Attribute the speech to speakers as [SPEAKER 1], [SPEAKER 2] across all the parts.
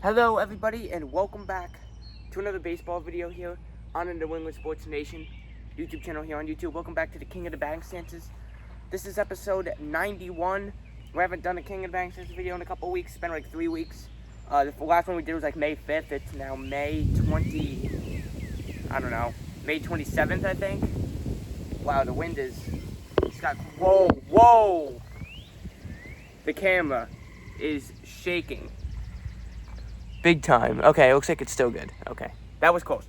[SPEAKER 1] Hello everybody and welcome back to another baseball video here on the New England Sports Nation YouTube channel here on YouTube. Welcome back to the King of the Bang Stances. This is episode 91. We haven't done a King of the Bang Stances video in a couple weeks. It's been like 3 weeks. The last one we did was like May 5th. It's now May 27th I think. Wow, the wind is, it's got, whoa. The camera is shaking. Big time. Okay, it looks like it's still good. Okay, that was close.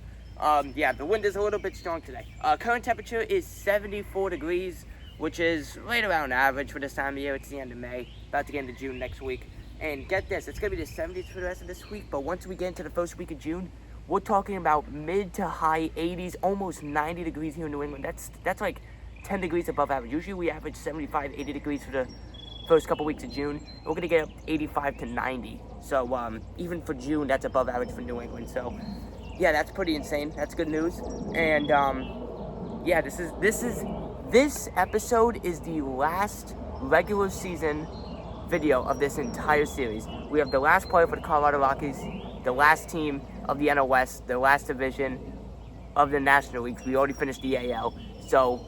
[SPEAKER 1] Yeah, the wind is a little bit strong today. Current temperature is 74 degrees, which is right around average for this time of year. It's the end of May, about to get into June next week. And get this, it's going to be the 70s for the rest of this week, but once we get into the first week of June, we're talking about mid to high 80s, almost 90 degrees here in New England. That's like 10 degrees above average. Usually we average 75, 80 degrees for the first couple weeks of June. We're going to get up 85 to 90. So even for June, that's above average for New England. So yeah, that's pretty insane. That's good news. And yeah, this episode is the last regular season video of this entire series. We have the last player for the Colorado Rockies, the last team of the NL West, the last division of the National League. We already finished the AL. So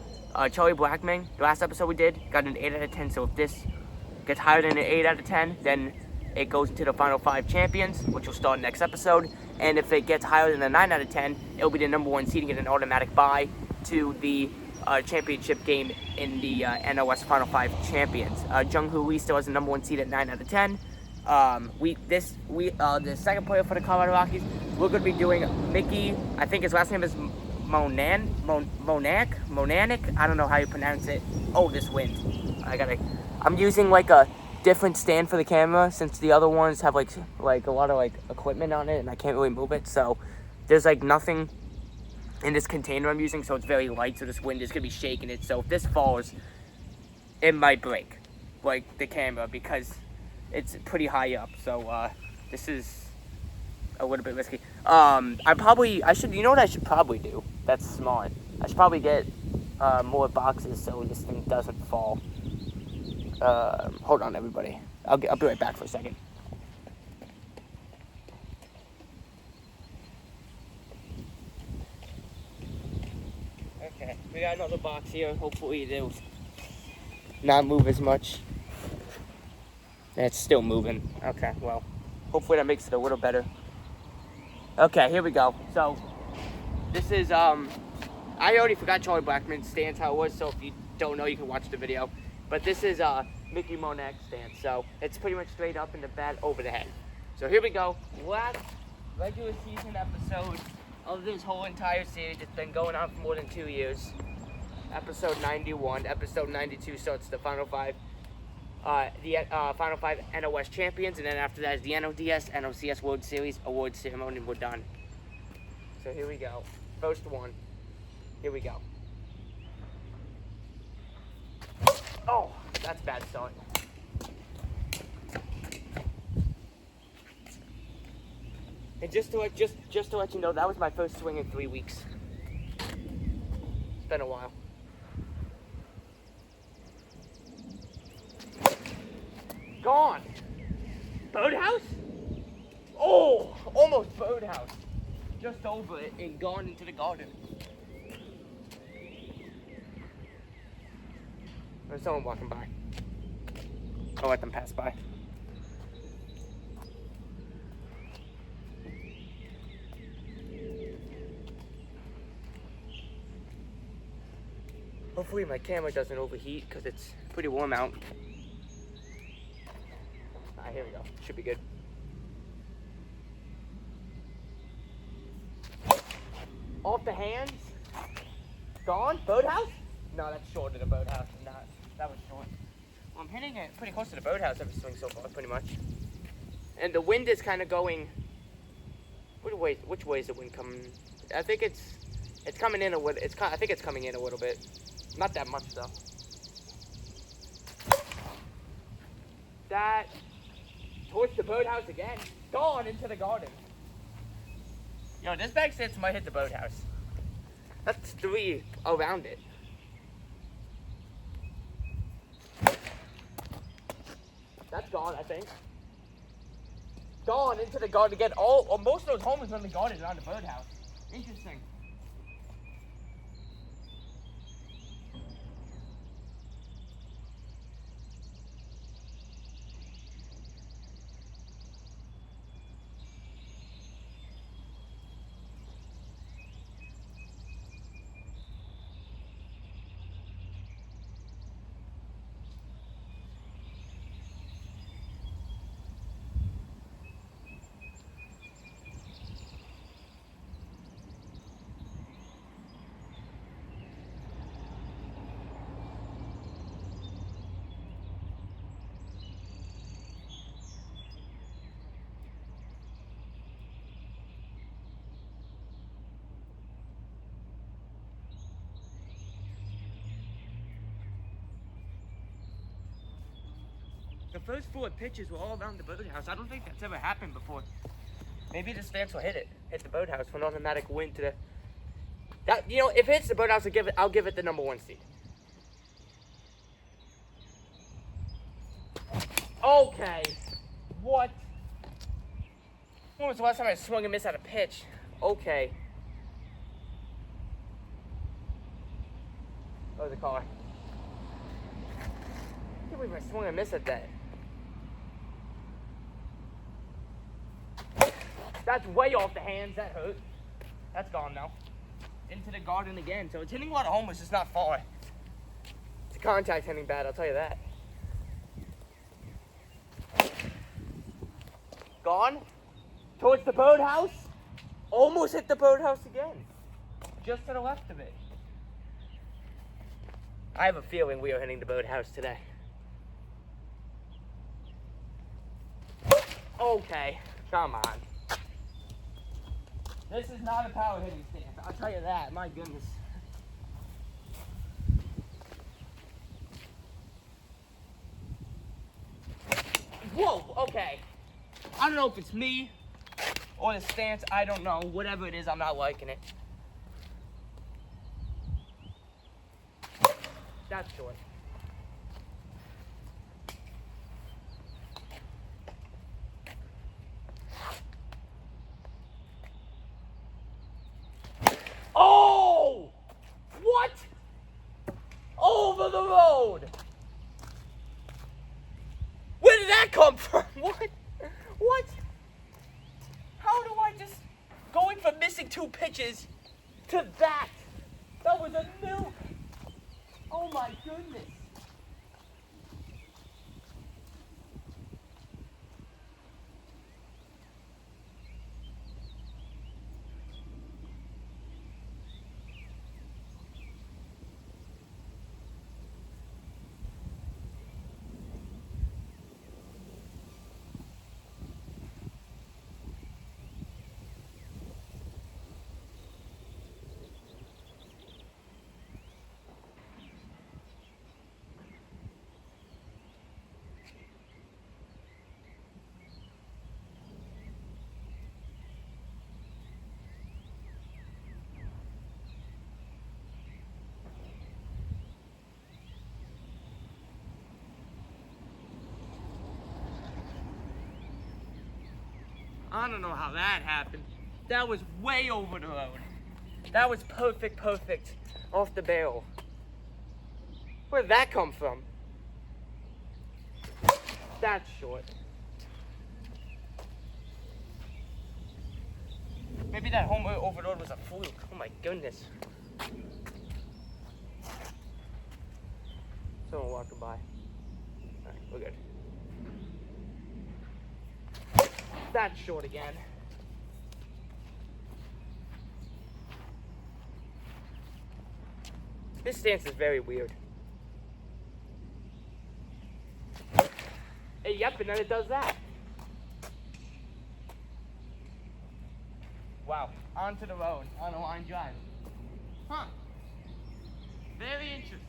[SPEAKER 1] Charlie Blackmon, the last episode we did, got an 8 out of 10. So if this gets higher than an 8 out of 10, then it goes into the final 5 champions, which will start next episode. And if it gets higher than a 9 out of 10, it'll be the number 1 seed and get an automatic bye to the championship game in the NOS Final 5 champions. Jung-Hoo Lee still has the number 1 seed at 9 out of 10. The second player for the Colorado Rockies, we're going to be doing Mickey. I think his last name is Moniak. I don't know how you pronounce it. Oh, this wind. I'm using like a different stand for the camera since the other ones have like a lot of like equipment on it and I can't really move it. So there's like nothing in this container I'm using, so it's very light. So this wind is gonna be shaking it. So if this falls, it might break like the camera because it's pretty high up. So this is a little bit risky. I should, you know what I should probably do? That's smart. I should probably get more boxes so this thing doesn't fall. Hold on, everybody. I'll be right back for a second. Okay, we got another box here. Hopefully it'll not move as much. It's still moving. Okay, well, hopefully that makes it a little better. Okay, here we go. So, this is, I already forgot Charlie Blackmon's stance, how it was, so if you don't know, you can watch the video. But this is Mickey Moniak's stance, so it's pretty much straight up in the bat over the head. So here we go, last regular season episode of this whole entire series. It's been going on for more than 2 years. Episode 91, episode 92 starts the Final 5. Final 5 NOS champions, and then after that is the NODS, NOCS World Series award ceremony, and we're done. So here we go, first one, here we go. Oh, that's a bad start. And just to let you know, that was my first swing in 3 weeks. It's been a while. Gone. Birdhouse? Oh, almost birdhouse. Just over it and gone into the garden. There's someone walking by. I'll let them pass by. Hopefully my camera doesn't overheat because it's pretty warm out. Here we go. Should be good. Off the hands. Gone. Birdhouse? No, that's short of the birdhouse. No, that was short. I'm hitting it pretty close to the birdhouse every swing so far, pretty much. And the wind is kind of going. Which way is the wind coming? I think it's coming in a little. I think it's coming in a little bit. Not that much though. That. Towards the boathouse again. Gone into the garden. Yo, this bag stance might hit the boathouse. That's 3 around it. That's gone, I think. gone into the garden again. Or most of those homers are in the garden and on the birdhouse. Interesting. The first 4 pitches were all around the birdhouse. I don't think that's ever happened before. Maybe the stance will hit the birdhouse for an automatic win to the. That, you know, if it hits the birdhouse, I'll give it the number 1 seed. Okay. What? When was the last time I swung and missed at a pitch? Okay. Oh, the car. I can't believe I swung and missed at that. That's way off the hands. That hurt. That's gone now. Into the garden again. So it's hitting a lot of homers, just not far. It's a contact hitting bad, I'll tell you that. Gone. Towards the birdhouse. Almost hit the birdhouse again. Just to the left of it. I have a feeling we are hitting the birdhouse today. Okay. Come on. This is not a power hitting stance, I'll tell you that, my goodness. Whoa, okay. I don't know if it's me or the stance, I don't know. Whatever it is, I'm not liking it. That's short. Oh! What? Over the road! Where did that come from? What? What? How do I just... Going from missing 2 pitches to that? That was a nuke! Oh my goodness! I don't know how that happened. That was way over the road. That was perfect off the barrel. Where'd that come from? That's short. Maybe that home overload was a fluke. Oh my goodness. Someone walking by. Alright, we're good. That's short again. This stance is very weird. Yep, and then it does that. Wow, onto the road on a line drive. Huh. Very interesting.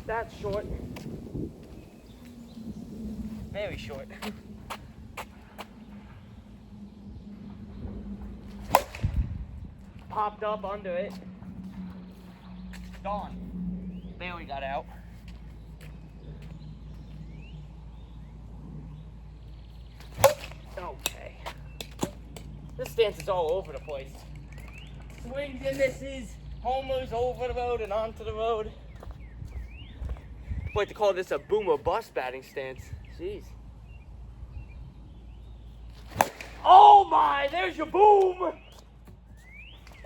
[SPEAKER 1] That's short. Very short. Popped up under it. Gone. Barely got out. Okay. This stance is all over the place. Swings and misses, homers over the road and onto the road. I like to call this a boom or bust batting stance. Jeez. Oh my, there's your boom!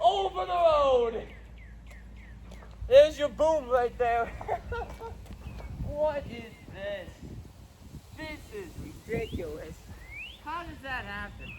[SPEAKER 1] Over the road! There's your boom right there. What is this? This is ridiculous. How does that happen?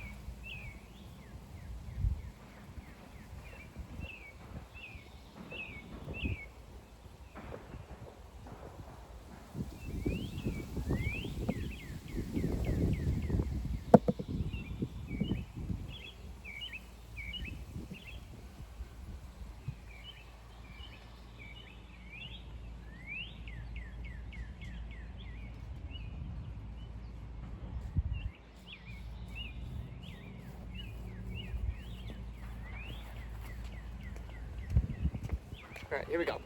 [SPEAKER 1] All right, here we go.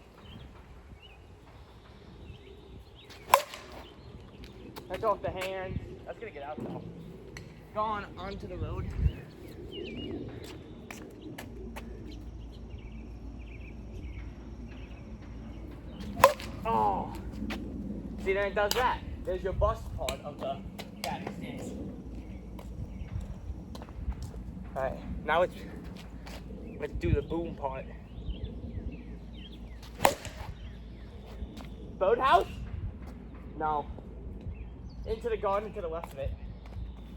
[SPEAKER 1] That's off the hand. That's gonna get out though. Gone onto the road. Oh. See, then it does that. There's your bust part of the batting stance. All right, now let's do the boom part. Boathouse? No. Into the garden to the left of it.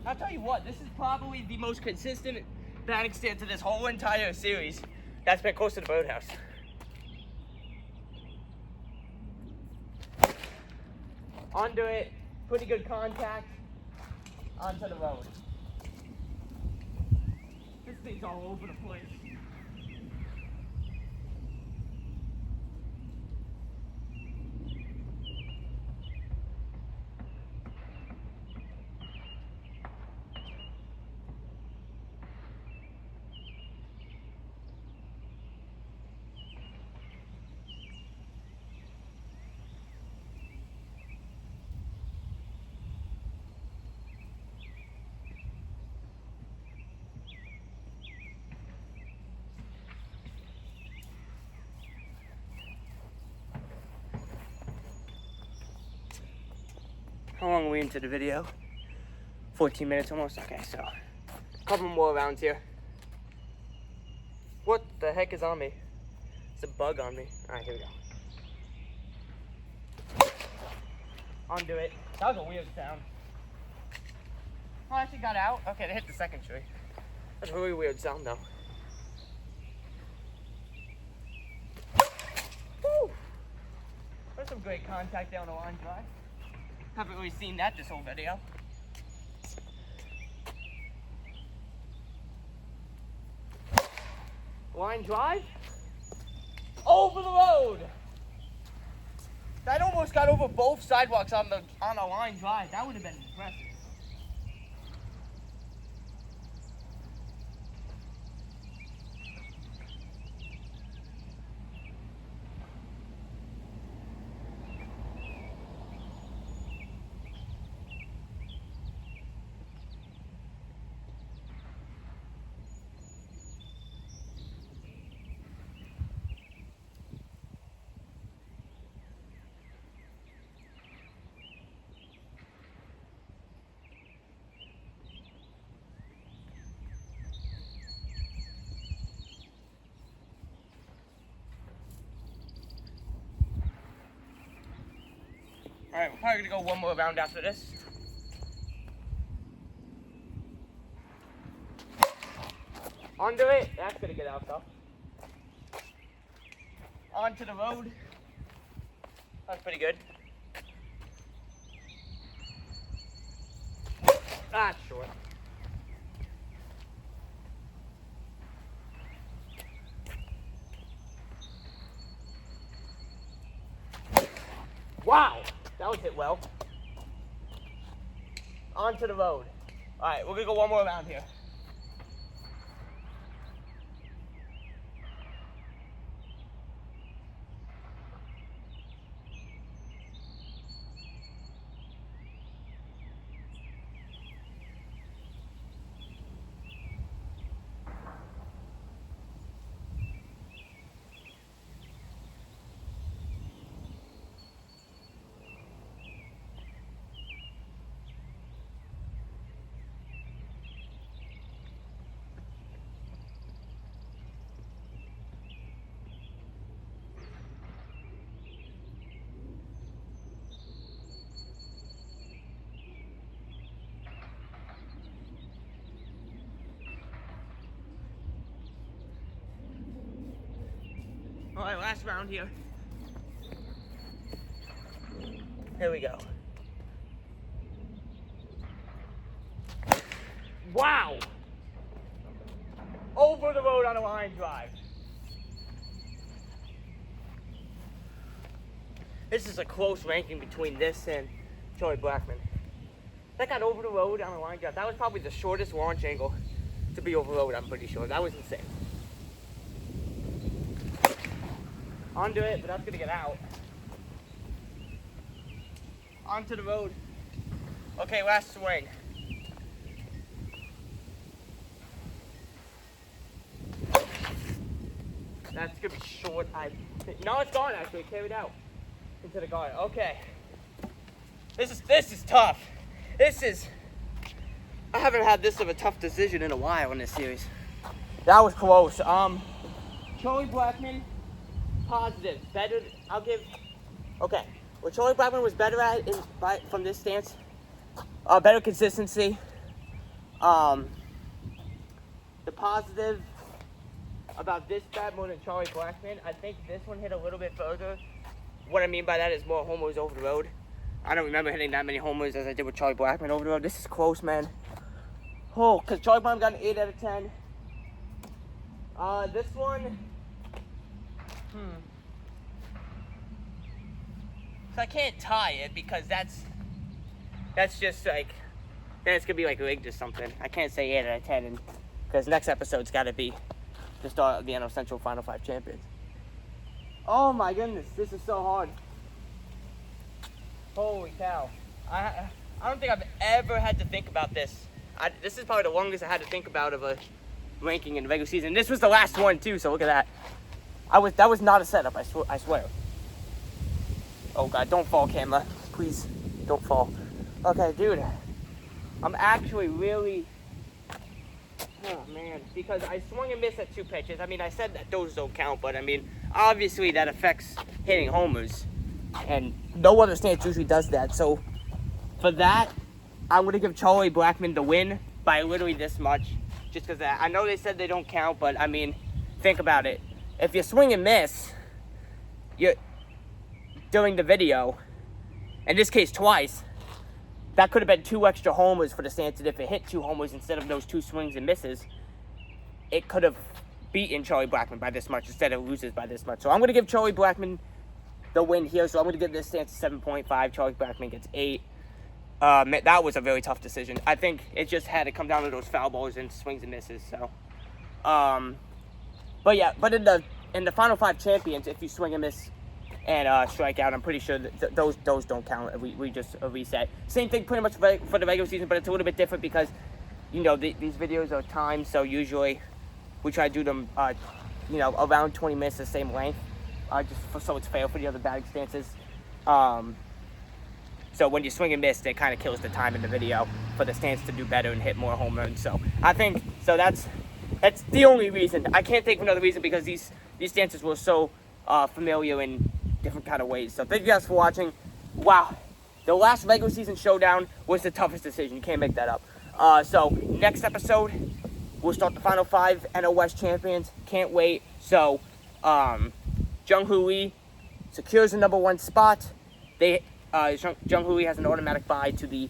[SPEAKER 1] I'll tell you what, this is probably the most consistent batting stance of this whole entire series that's been close to the boathouse. Under it, pretty good contact, onto the road. This thing's all over the place. How long are we into the video? 14 minutes almost? Okay, so a couple more rounds here. What the heck is on me? It's a bug on me. All right, here we go. Undo it. That was a weird sound. Oh, I actually got out. Okay, they hit the second tree. That's a really weird sound though. Woo! There's some great contact down the line drive. Haven't really seen that this whole video. Line drive. Over the road. That almost got over both sidewalks on a line drive. That would have been impressive. All right, we're probably gonna go one more round after this. Under it, that's gonna get out though. Onto the road. That's pretty good. That's short. Wow, that was hit well. Onto the road. All right, we're gonna go one more round here. All right, last round here. Here we go. Wow! Over the road on a line drive. This is a close ranking between this and Charlie Blackmon. That got over the road on a line drive. That was probably the shortest launch angle to be over the road, I'm pretty sure. That was insane. Onto it, but that's gonna get out. Onto the road. Okay, last swing. That's gonna be short. No, it's gone actually. It carried out into the garden. Okay. This is tough. I haven't had this of a tough decision in a while in this series. That was close. Charlie Blackmon, positive. Better. Okay. What Charlie Blackmon was better at from this stance, better consistency. The positive about this bat more than Charlie Blackmon, I think this one hit a little bit further. What I mean by that is more homers over the road. I don't remember hitting that many homers as I did with Charlie Blackmon over the road. This is close, man. Oh, because Charlie Blackmon got an 8 out of 10. This one, So I can't tie it because that's just like, then it's gonna be like rigged or something. I can't say 8 out of 10 because next episode's gotta be the start of the NL Central Final 5 champions. Oh my goodness, this is so hard. Holy cow. I don't think I've ever had to think about this. This is probably the longest I had to think about of a ranking in the regular season. This was the last one too, so look at that. That was not a setup, I swear. Oh God, don't fall, camera. Please, don't fall. Okay, dude. I'm actually really, oh man, because I swung and missed at 2 pitches. I mean, I said that those don't count, but I mean, obviously that affects hitting homers. And no other stance usually does that. So for that, I'm going to give Charlie Blackmon the win by literally this much. Just because I know they said they don't count, but I mean, think about it. If you swing and miss, during the video, in this case twice, that could have been 2 extra homers for the stance. And if it hit 2 homers instead of those 2 swings and misses, it could have beaten Charlie Blackmon by this much instead of loses by this much. So I'm going to give Charlie Blackmon the win here. So I'm going to give this stance 7.5. Charlie Blackmon gets 8. That was a very tough decision. I think it just had to come down to those foul balls and swings and misses. So, but in the Final 5 champions, if you swing and miss and strike out, I'm pretty sure that those don't count. We just reset. Same thing pretty much for the regular season, but it's a little bit different because these videos are timed. So usually we try to do them around 20 minutes, the same length, so it's fair for the other batting stances. So when you swing and miss, it kind of kills the time in the video for the stance to do better and hit more home runs. So I think that's the only reason. I can't think of another reason because these stances were so familiar in different kind of ways. So thank you guys for watching. Wow, the last regular season showdown was the toughest decision. You can't make that up. So next episode, we'll start the Final 5 NL West champions. Can't wait. So Jung-Hoo Lee secures the #1 spot. Jung-Hoo Lee has an automatic bye to the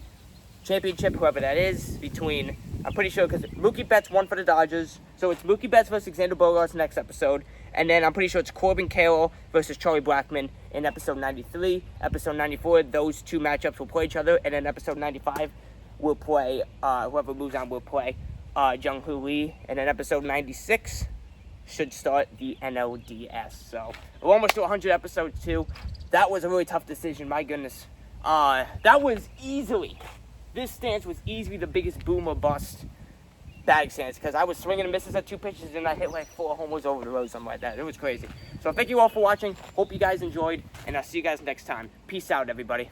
[SPEAKER 1] championship, whoever that is, I'm pretty sure, because Mookie Betts won for the Dodgers. So it's Mookie Betts versus Xander Bogaerts next episode. And then I'm pretty sure it's Corbin Carroll versus Charlie Blackman in episode 93. Episode 94, those two matchups will play each other. And then episode 95 will play, whoever moves on will play Jung Hoo Lee. And then episode 96 should start the NLDS. So we're almost to 100 episodes too. That was a really tough decision, my goodness. That was easily, this stance was easily the biggest boom or bust batting stance, because I was swinging and misses at 2 pitches and I hit like 4 homers over the road, something like that. It was crazy. So thank you all for watching. Hope you guys enjoyed, and I'll see you guys next time. Peace out, everybody.